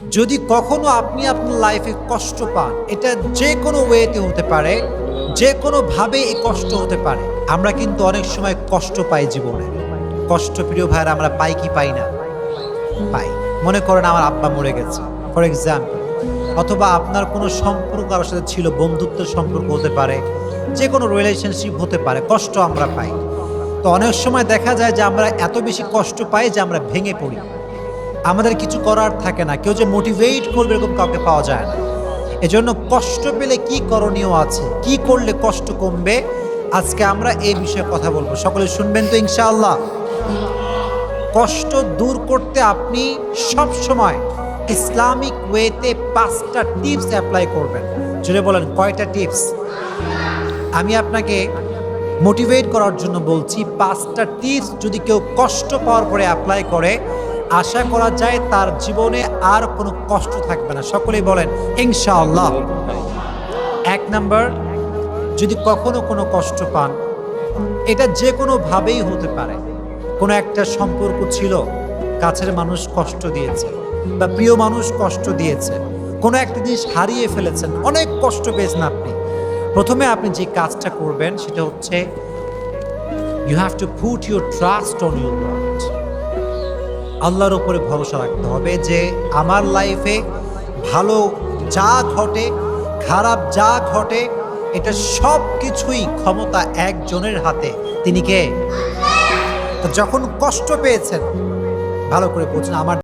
যদি কখনো আপনি আপনার লাইফে কষ্ট পান, এটা যে কোনো ওয়েতে হতে পারে, যে কোনোভাবে এই কষ্ট হতে পারে। আমরা কিন্তু অনেক সময় কষ্ট পাই জীবনে। কষ্ট প্রিয় ভাইরা আমরা পাই কি পাই না? পাই। মনে করেন আমার আব্বা মরে গেছে ফর এক্সাম্পল, অথবা আপনার কোনো সম্পর্ক কারোর সাথে ছিল, বন্ধুত্বের সম্পর্ক হতে পারে, যে কোনো রিলেশনশিপ হতে পারে, কষ্ট আমরা পাই। তো অনেক সময় দেখা যায় যে আমরা এত বেশি কষ্ট পাই যে আমরা ভেঙে পড়ি, আমাদের কিছু করার থাকে না, কেউ যে মোটিভেট করবে এরকম কাউকে পাওয়া যায় না। এজন্য কষ্ট পেলে কি করণীয় আছে, কি করলে কষ্ট কমবে, আজকে আমরা এই বিষয়ে কথা বলবো। সকলে শুনবেন তো ইনশাআল্লাহ? কষ্ট দূর করতে আপনি সব সময় ইসলামিক ওয়েতে 5টা টিপস অ্যাপ্লাই করবেন। যদি বলেন কয়টা টিপস? আমি আপনাকে মোটিভেট করার জন্য বলছি, 5টা টিপস যদি কেউ কষ্ট পাওয়ার পরে অ্যাপ্লাই করে, আশা করা যায় তার জীবনে আর কোনো কষ্ট থাকবে না। সকলেই বলেন ইনশাআল্লাহ। 1 নাম্বার, যদি কখনো কোনো কষ্ট পান, এটা যে কোনোভাবেই হতে পারে। কোনো একটা সম্পর্ক ছিল, কাছের মানুষ কষ্ট দিয়েছে বা প্রিয় মানুষ কষ্ট দিয়েছে, কোনো একটা জিনিস হারিয়ে ফেলেছেন, অনেক কষ্ট পেয়েছেন আপনি। প্রথমে আপনি যে কাজটা করবেন সেটা হচ্ছে, you have to put your trust on your lord. আল্লাহর উপরে ভরসা রাখতে হবে যে আমার লাইফে ভালো যা ঘটে, খারাপ যা ঘটে, এটা সব কিছুই ক্ষমতা একজনের হাতে। তিনি কে? তো যখন কষ্ট পেয়েছেন, ভালো করে বুঝুন, আমার